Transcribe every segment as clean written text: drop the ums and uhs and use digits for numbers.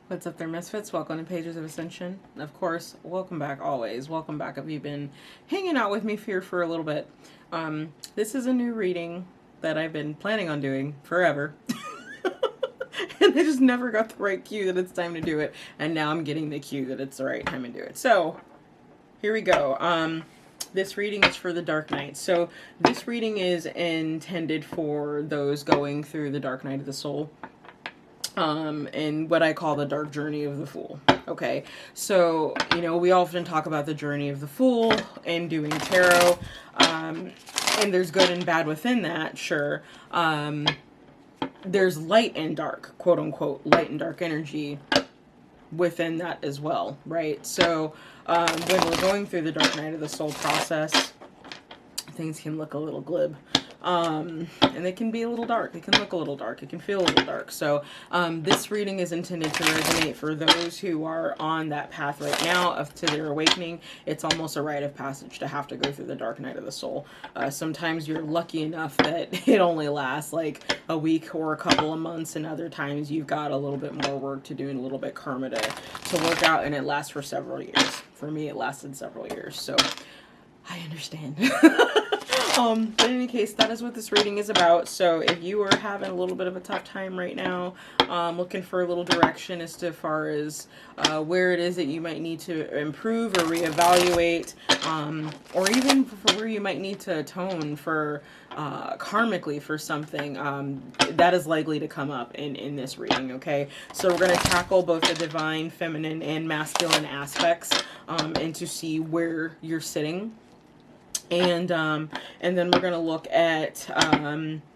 What's up there, Misfits? Welcome to Pages of Ascension. Of course, welcome back always. Welcome back if you've been hanging out with me here for a little bit. This is a new reading that I've been planning on doing forever. And I just never got the right cue that it's time to do it. And now I'm getting the cue that it's the right time to do it. So, here we go. This reading is for the Dark Night. So, this reading is intended for those going through the Dark Night of the Soul. And what I call the dark journey of the Fool. Okay, so, you know, we often talk about the journey of the Fool and doing tarot, and there's good and bad within that, sure. There's light and dark, quote unquote, light and dark energy within that as well, right? So, when we're going through the Dark Night of the Soul process, things can look a little glib. And they can be a little dark. It can look a little dark. It can feel a little dark. So this reading is intended to resonate for those who are on that path right now to their awakening. It's almost a rite of passage to have to go through the Dark Night of the Soul. Sometimes you're lucky enough that it only lasts like a week or a couple of months, and other times you've got a little bit more work to do and a little bit karma to work out, and it lasts for several years. For me, it lasted several years. So I understand. But in any case, that is what this reading is about. So if you are having a little bit of a tough time right now, looking for a little direction as to far as where it is that you might need to improve or reevaluate, or even for where you might need to atone for karmically for something, that is likely to come up in this reading, okay? So we're going to tackle both the divine, feminine, and masculine aspects, and to see where you're sitting. And then we're going to look at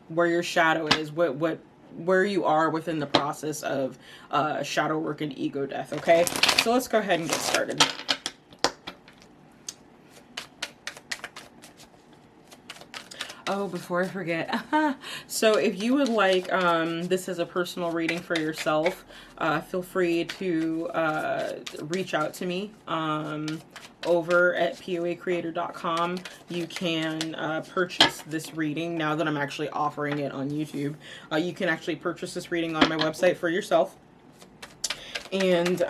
where your shadow is, where you are within the process of shadow work and ego death, okay? So let's go ahead and get started. Oh, before I forget, so if you would like this as a personal reading for yourself, feel free to reach out to me over at POACreator.com. You can purchase this reading now that I'm actually offering it on YouTube. You can actually purchase this reading on my website for yourself. And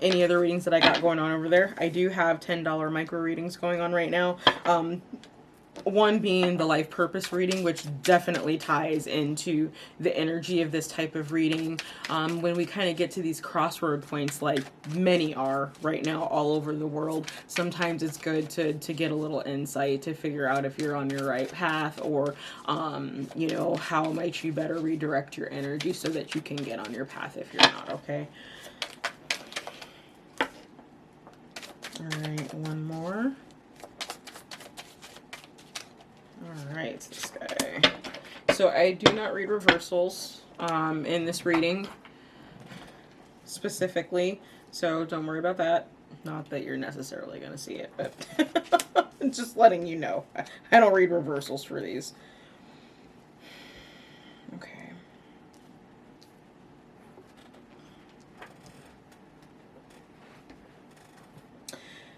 any other readings that I got going on over there. I do have $10 micro readings going on right now. One being the life purpose reading, which definitely ties into the energy of this type of reading. When we kind of get to these crossroad points, like many are right now all over the world, sometimes it's good to get a little insight to figure out if you're on your right path, or, you know, how might you better redirect your energy so that you can get on your path if you're not, okay? All right, one more. Alright, this guy. So I do not read reversals in this reading specifically, so don't worry about that. Not that you're necessarily going to see it, but just letting you know. I don't read reversals for these. Okay.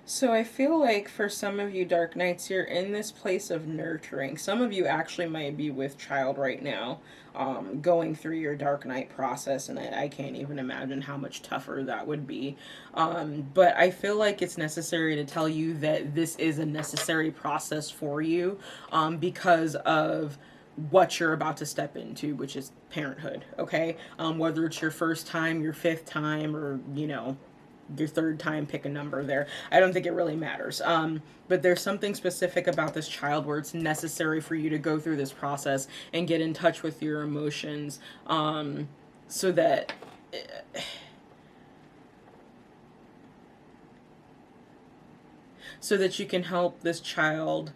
So I feel like for some of you Dark Knights, you're in this place of nurturing. Some of you actually might be with child right now, going through your Dark Knight process, and I can't even imagine how much tougher that would be. But I feel like it's necessary to tell you that this is a necessary process for you, because of what you're about to step into, which is parenthood, okay? Whether it's your first time, your fifth time, or, you know, your third time, pick a number there. I don't think it really matters. But there's something specific about this child where it's necessary for you to go through this process and get in touch with your emotions, so that you can help this child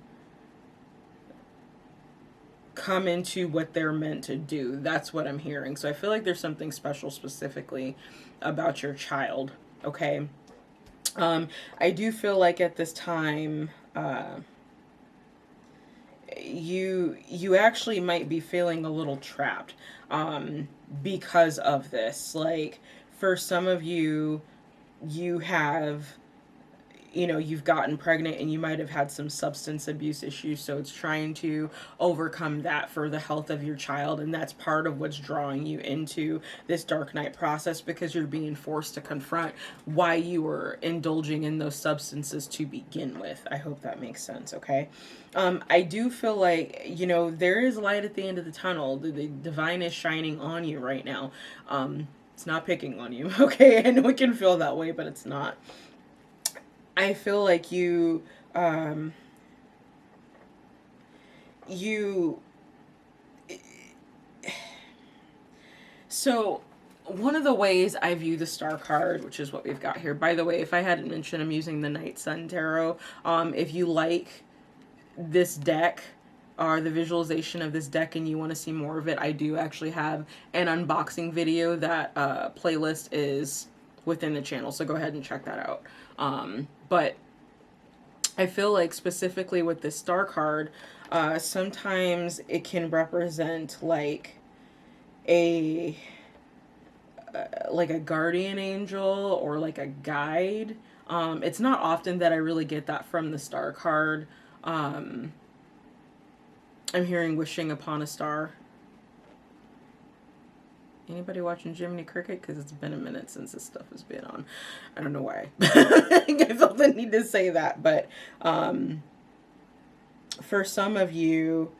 come into what they're meant to do. That's what I'm hearing. So I feel like there's something special specifically about your child. Okay. I do feel like at this time, you actually might be feeling a little trapped, because of this. Like, for some of you, you have, you've gotten pregnant and you might have had some substance abuse issues. So it's trying to overcome that for the health of your child. And that's part of what's drawing you into this dark night process, because you're being forced to confront why you were indulging in those substances to begin with. I hope that makes sense. Okay. I do feel like, there is light at the end of the tunnel. The divine is shining on you right now. It's not picking on you. Okay. I know it can feel that way, but it's not. I feel like so one of the ways I view the star card, which is what we've got here. By the way, if I hadn't mentioned, I'm using the Night Sun Tarot. If you like this deck, or the visualization of this deck, and you want to see more of it, I do actually have an unboxing video. That playlist is within the channel, so go ahead and check that out. But I feel like specifically with this star card, sometimes it can represent like a guardian angel or like a guide. It's not often that I really get that from the star card. I'm hearing wishing upon a star. Anybody watching Jiminy Cricket? Because it's been a minute since this stuff has been on. I don't know why. I felt the need to say that. But for some of you,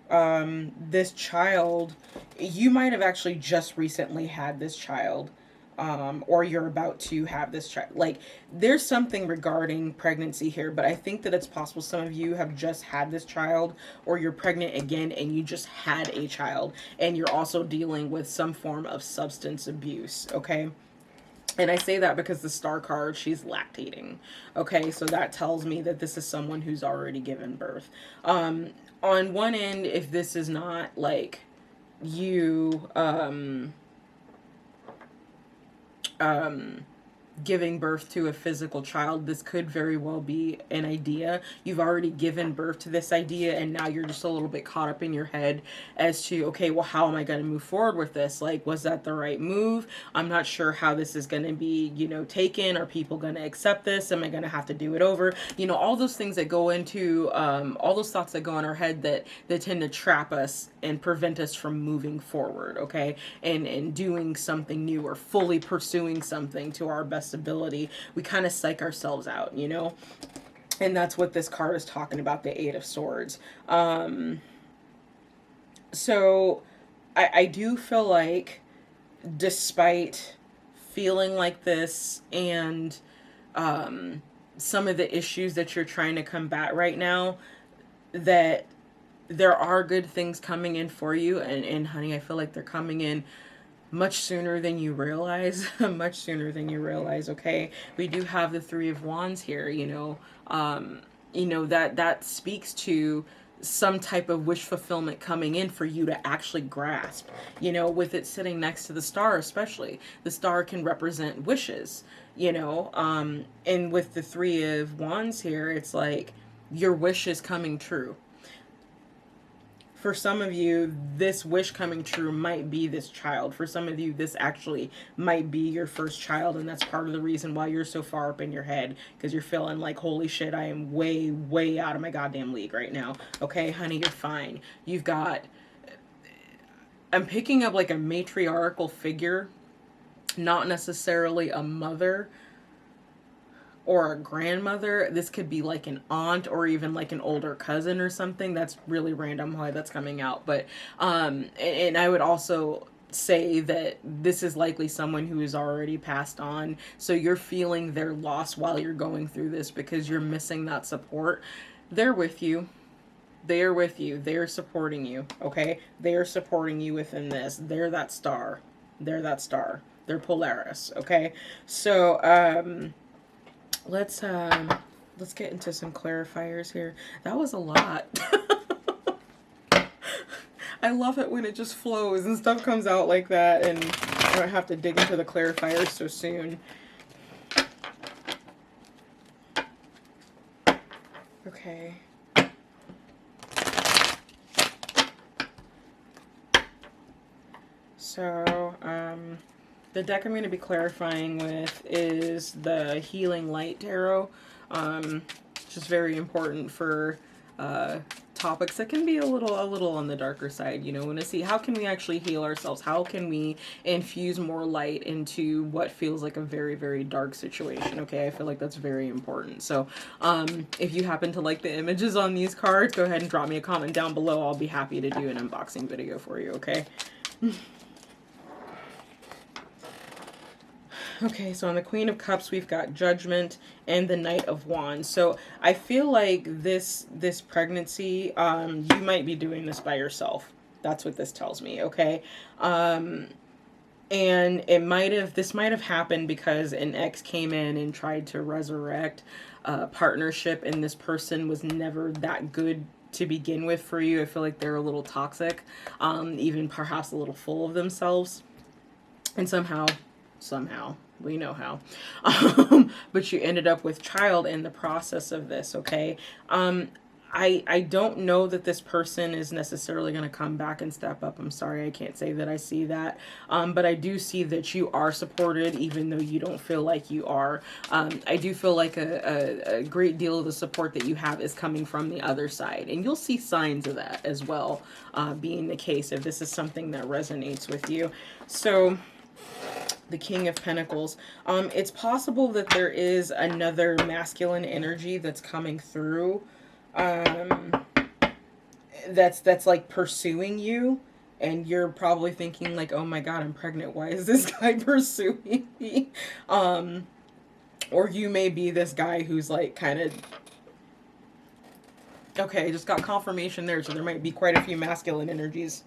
this child, you might have actually just recently had this child. Or you're about to have this child. Like, there's something regarding pregnancy here, but I think that it's possible some of you have just had this child, or you're pregnant again and you just had a child, and you're also dealing with some form of substance abuse. Okay. And I say that because the star card, she's lactating. Okay. So that tells me that this is someone who's already given birth. On one end, if this is not like you, giving birth to a physical child, this could very well be an idea. You've already given birth to this idea, and now you're just a little bit caught up in your head as to, okay, well, how am I going to move forward with this? Like, was that the right move? I'm not sure how this is going to be, taken. Are people going to accept this? Am I going to have to do it over? All those things that go into, all those thoughts that go in our head that tend to trap us and prevent us from moving forward, okay? And doing something new, or fully pursuing something to our best ability. We kind of psych ourselves out, and that's what this card is talking about, the Eight of Swords. So I do feel like, despite feeling like this and some of the issues that you're trying to combat right now, that there are good things coming in for you. And honey, I feel like they're coming in much sooner than you realize. Much sooner than you realize. Okay, we do have the Three of Wands here. That speaks to some type of wish fulfillment coming in for you to actually grasp. With it sitting next to the star, especially the star can represent wishes. And with the Three of Wands here, it's like your wish is coming true. For some of you, this wish coming true might be this child. For some of you, this actually might be your first child, and that's part of the reason why you're so far up in your head, because you're feeling like, holy shit, I am way, way out of my goddamn league right now. Okay, honey, you're fine. I'm picking up like a matriarchal figure, not necessarily a mother or a grandmother. This could be like an aunt, or even like an older cousin or something. That's really random why that's coming out. But and I would also say that this is likely someone who is already passed on, so you're feeling their loss while you're going through this, because you're missing that support. They're with you. They are with you. They are supporting you. Okay, they are supporting you within this. They're that star. They're that star. They're Polaris. Okay, so let's get into some clarifiers here. That was a lot. I love it when it just flows and stuff comes out like that, and I don't have to dig into the clarifier so soon. Okay. So, the deck I'm going to be clarifying with is the Healing Light Tarot. Which is very important for topics that can be a little on the darker side. You know, want to see how can we actually heal ourselves? How can we infuse more light into what feels like a very, very dark situation? Okay, I feel like that's very important. So if you happen to like the images on these cards, go ahead and drop me a comment down below. I'll be happy to do an unboxing video for you, okay? Okay, so on the Queen of Cups, we've got Judgment and the Knight of Wands. So I feel like this pregnancy, you might be doing this by yourself. That's what this tells me, okay? And this might have happened because an ex came in and tried to resurrect a partnership, and this person was never that good to begin with for you. I feel like they're a little toxic, even perhaps a little full of themselves. And somehow, we know how. But you ended up with child in the process of this, okay? I don't know that this person is necessarily going to come back and step up. I'm sorry, I can't say that I see that. But I do see that you are supported, even though you don't feel like you are. I do feel like a great deal of the support that you have is coming from the other side. And you'll see signs of that as well, being the case if this is something that resonates with you. So the King of Pentacles. It's possible that there is another masculine energy that's coming through. That's like pursuing you, and you're probably thinking like, oh my god, I'm pregnant, why is this guy pursuing me? Or you may be this guy who's like kind of, okay, just got confirmation there, so there might be quite a few masculine energies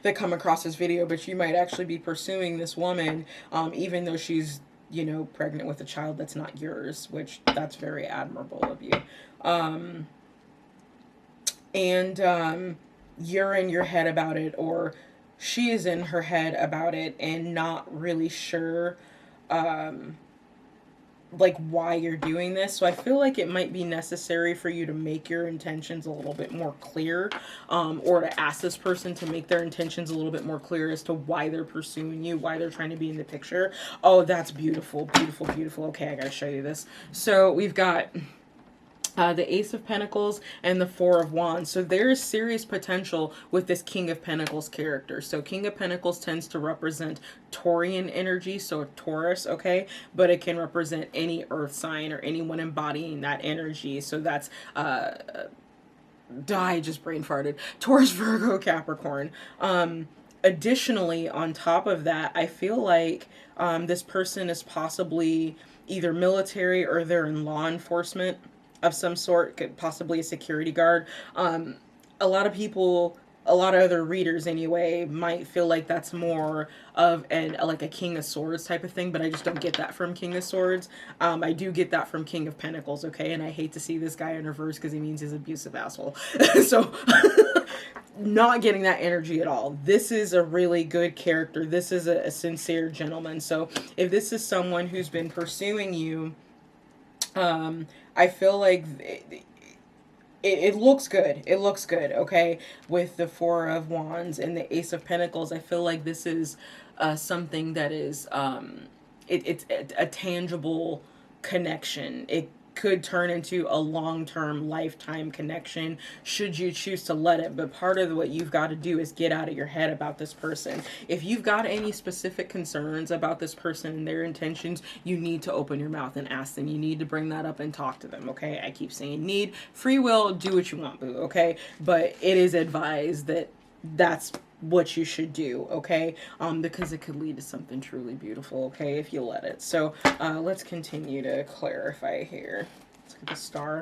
that come across this video, but you might actually be pursuing this woman, even though she's, you know, pregnant with a child that's not yours, which that's very admirable of you. You're in your head about it, or she is in her head about it and not really sure, like why you're doing this. So I feel like it might be necessary for you to make your intentions a little bit more clear, or to ask this person to make their intentions a little bit more clear as to why they're pursuing you, why they're trying to be in the picture. Oh, that's beautiful, beautiful, beautiful. Okay, I gotta show you this. So we've got the Ace of Pentacles and the Four of Wands. So there is serious potential with this King of Pentacles character. So King of Pentacles tends to represent Taurian energy, so Taurus, okay? But it can represent any earth sign or anyone embodying that energy. So that's, I just brain farted. Taurus, Virgo, Capricorn. Additionally, on top of that, I feel like this person is possibly either military or they're in law enforcement of some sort, could possibly a security guard. A lot of people, a lot of other readers anyway, might feel like that's more of like a King of Swords type of thing, but I just don't get that from King of Swords. I do get that from King of Pentacles, okay? And I hate to see this guy in reverse because he means he's an abusive asshole. So not getting that energy at all. This is a really good character. This is a sincere gentleman. So if this is someone who's been pursuing you, I feel like it looks good. It looks good, okay? With the Four of Wands and the Ace of Pentacles, I feel like this is something that is, it's a tangible connection. It could turn into a long-term lifetime connection should you choose to let it. But part of what you've got to do is get out of your head about this person. If you've got any specific concerns about this person and their intentions, you need to open your mouth and ask them. You need to bring that up and talk to them, okay? I keep saying need, free will, do what you want, boo, okay? But it is advised that that's what you should do, okay? Because it could lead to something truly beautiful, okay, if you let it. So let's continue to clarify here. Let's get the star.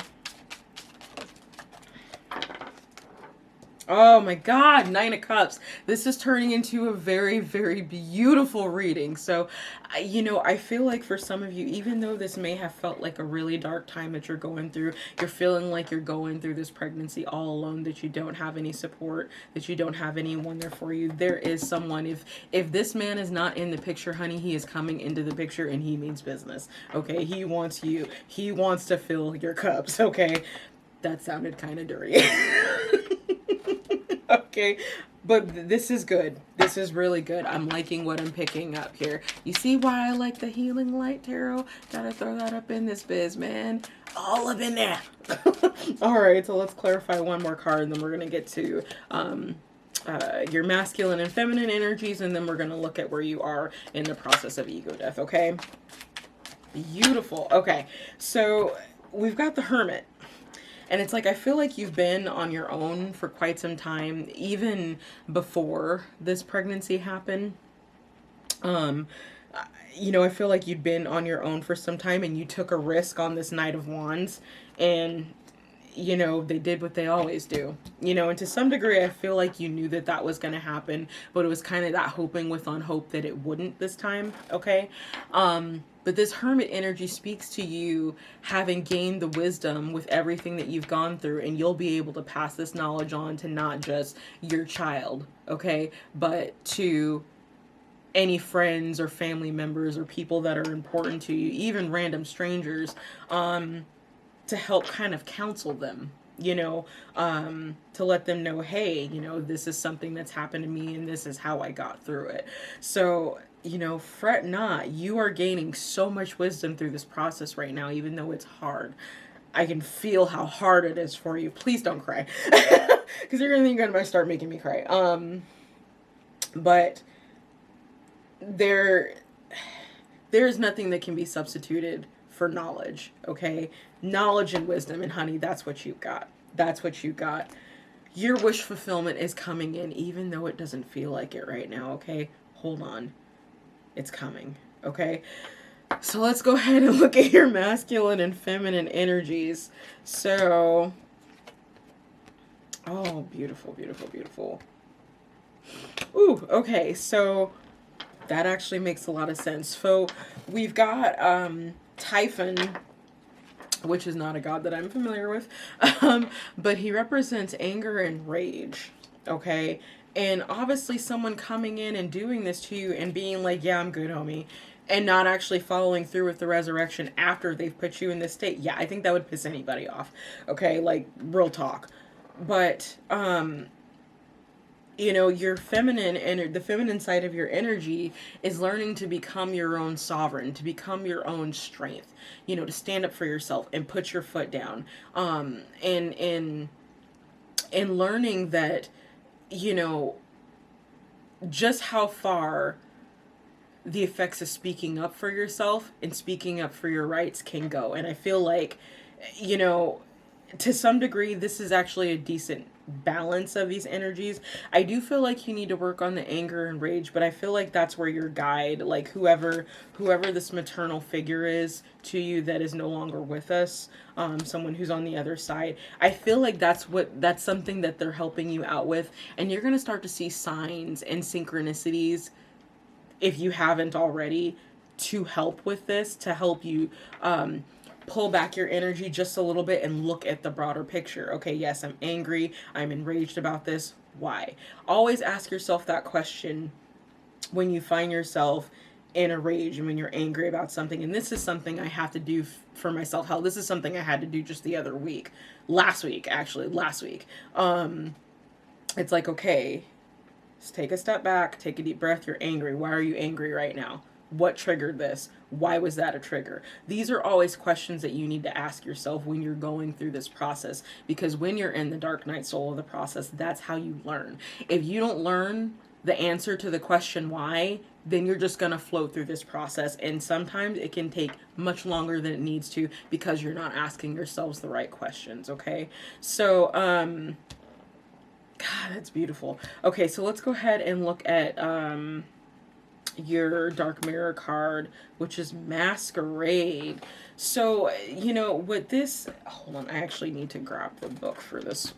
Oh my God, Nine of Cups. This is turning into a very, very beautiful reading. So, I feel like for some of you, even though this may have felt like a really dark time that you're going through, you're feeling like you're going through this pregnancy all alone, that you don't have any support, that you don't have anyone there for you. There is someone. If this man is not in the picture, honey, he is coming into the picture and he means business. Okay, he wants you. He wants to fill your cups. Okay, that sounded kind of dirty. Okay, but this is good. This is really good. I'm liking what I'm picking up here. You see why I like the Healing Light Tarot? Gotta throw that up in this biz, man. All up in there. All right, so let's clarify one more card, and then we're gonna get to your masculine and feminine energies, and then we're gonna look at where you are in the process of ego death. Okay, beautiful. Okay, so we've got the Hermit. And it's like, I feel like you've been on your own for quite some time, even before this pregnancy happened. I feel like you'd been on your own for some time and you took a risk on this Knight of Wands, and they did what they always do. And to some degree, I feel like you knew that that was going to happen, but it was kind of that hoping without hope that it wouldn't this time. Okay. But this Hermit energy speaks to you having gained the wisdom with everything that you've gone through, and you'll be able to pass this knowledge on to not just your child, okay, but to any friends or family members or people that are important to you, even random strangers, to help kind of counsel them, to let them know, hey, this is something that's happened to me and this is how I got through it. So, fret not. You are gaining so much wisdom through this process right now, even though it's hard. I can feel how hard it is for you. Please don't cry. Because you're going to start making me cry. But there is nothing that can be substituted for knowledge, okay? Knowledge and wisdom, and honey, that's what you got. That's what you got. Your wish fulfillment is coming in, even though it doesn't feel like it right now, okay? Hold on. It's coming, okay? So let's go ahead and look at your masculine and feminine energies. So, oh, beautiful, beautiful, beautiful. Ooh, okay, so that actually makes a lot of sense. So we've got Typhon, which is not a god that I'm familiar with, but he represents anger and rage, okay? And obviously someone coming in and doing this to you and being like, yeah, I'm good, homie, and not actually following through with the resurrection after they've put you in this state. Yeah, I think that would piss anybody off, okay? Like, real talk. But, your feminine and the feminine side of your energy is learning to become your own sovereign, to become your own strength, to stand up for yourself and put your foot down. And learning that, just how far the effects of speaking up for yourself and speaking up for your rights can go. And I feel like, to some degree, this is actually a decent balance of these energies. I do feel like you need to work on the anger and rage, but I feel like that's where your guide, like whoever this maternal figure is to you that is no longer with us, someone who's on the other side, I feel like that's something that they're helping you out with, and you're going to start to see signs and synchronicities, if you haven't already, to help with this, to help you pull back your energy just a little bit and look at the broader picture. Okay, yes, I'm angry. I'm enraged about this. Why? Always ask yourself that question when you find yourself in a rage and when you're angry about something. And this is something I have to do for myself. Hell, this is something I had to do just the other week. Last week. It's like, okay, just take a step back, take a deep breath. You're angry. Why are you angry right now? What triggered this? Why was that a trigger? These are always questions that you need to ask yourself when you're going through this process, because when you're in the dark night soul of the process, that's how you learn. If you don't learn the answer to the question why, then you're just going to float through this process. And sometimes it can take much longer than it needs to because you're not asking yourselves the right questions, okay? So, God, that's beautiful. Okay, so let's go ahead and look at your Dark Mirror card, which is Masquerade. So, you know, with this, hold on, I actually need to grab the book for this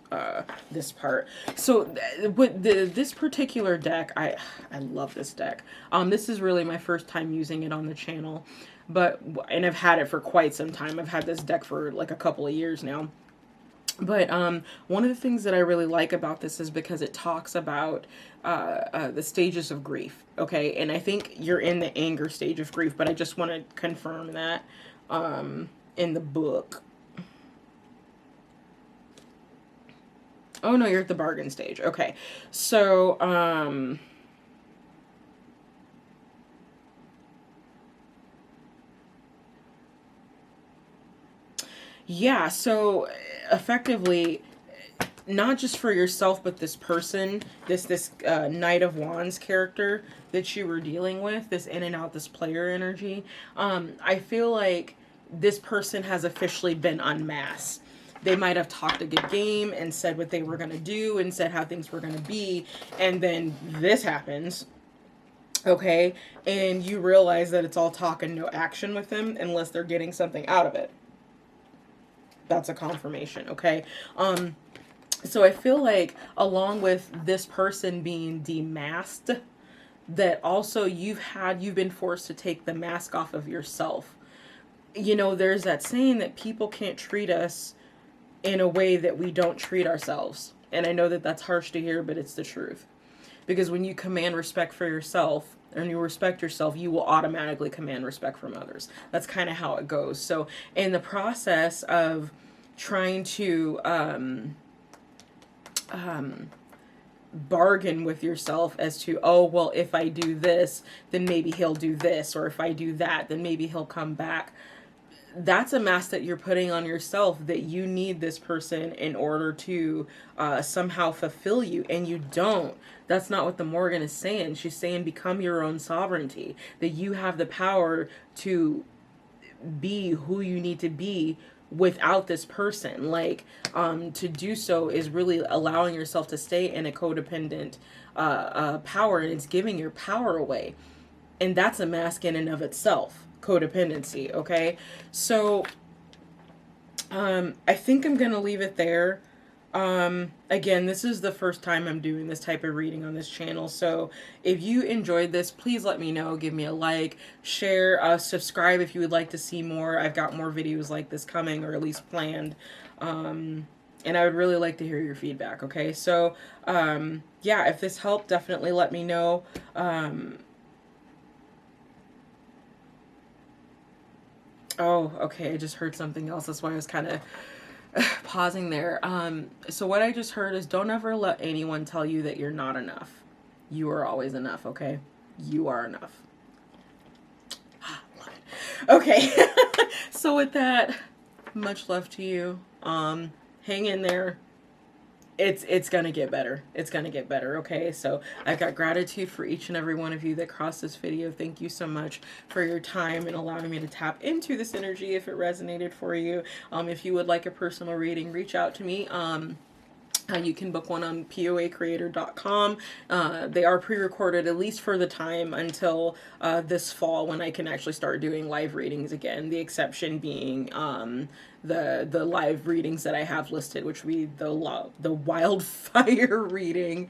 this part. So, with this particular deck, I love this deck. This is really my first time using it on the channel, and I've had it for quite some time. I've had this deck for like a couple of years now. But one of the things that I really like about this is because it talks about the stages of grief, okay? And I think you're in the anger stage of grief, but I just want to confirm that in the book. Oh, no, you're at the bargain stage. Okay. So, yeah, so effectively, not just for yourself, but this person, this Knight of Wands character that you were dealing with, this in and out, this player energy, I feel like this person has officially been unmasked. They might have talked a good game and said what they were going to do and said how things were going to be, and then this happens, okay? And you realize that it's all talk and no action with them unless they're getting something out of it. That's a confirmation, okay? So I feel like along with this person being demasked, that also you've been forced to take the mask off of yourself. You know, there's that saying that people can't treat us in a way that we don't treat ourselves. And I know that that's harsh to hear, but it's the truth. Because when you command respect for yourself and you respect yourself, you will automatically command respect from others. That's kind of how it goes. So in the process of trying to bargain with yourself as to, oh, well, if I do this, then maybe he'll do this, or if I do that, then maybe he'll come back. That's a mask that you're putting on yourself, that you need this person in order to somehow fulfill you, and you don't. That's not what the Morgan is saying. She's saying become your own sovereignty, that you have the power to be who you need to be without this person. Like, to do so is really allowing yourself to stay in a codependent power, and it's giving your power away. And that's a mask in and of itself, codependency, okay? So, I think I'm going to leave it there. Again, this is the first time I'm doing this type of reading on this channel, so if you enjoyed this, please let me know. Give me a like, share, subscribe if you would like to see more. I've got more videos like this coming, or at least planned, and I would really like to hear your feedback, okay? So, yeah, if this helped, definitely let me know. Oh, okay, I just heard something else. That's why I was kind of pausing there. So what I just heard is, don't ever let anyone tell you that you're not enough. You are always enough, okay? You are enough. Love it. Okay. So with that, much love to you. Hang in there. It's gonna get better. It's gonna get better, okay? So I've got gratitude for each and every one of you that crossed this video. Thank you so much for your time and allowing me to tap into this energy if it resonated for you. If you would like a personal reading, reach out to me. You can book one on POACreator.com. They are pre-recorded, at least for the time until this fall, when I can actually start doing live readings again. The exception being the live readings that I have listed, which would be the Wildfire reading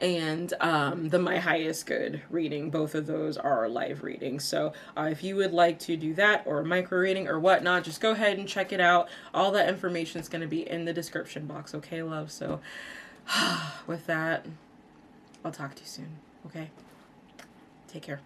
and the My Highest Good reading. Both of those are live readings. So if you would like to do that, or a micro reading or whatnot, just go ahead and check it out. All that information is going to be in the description box, okay, love? So with that, I'll talk to you soon, okay? Take care.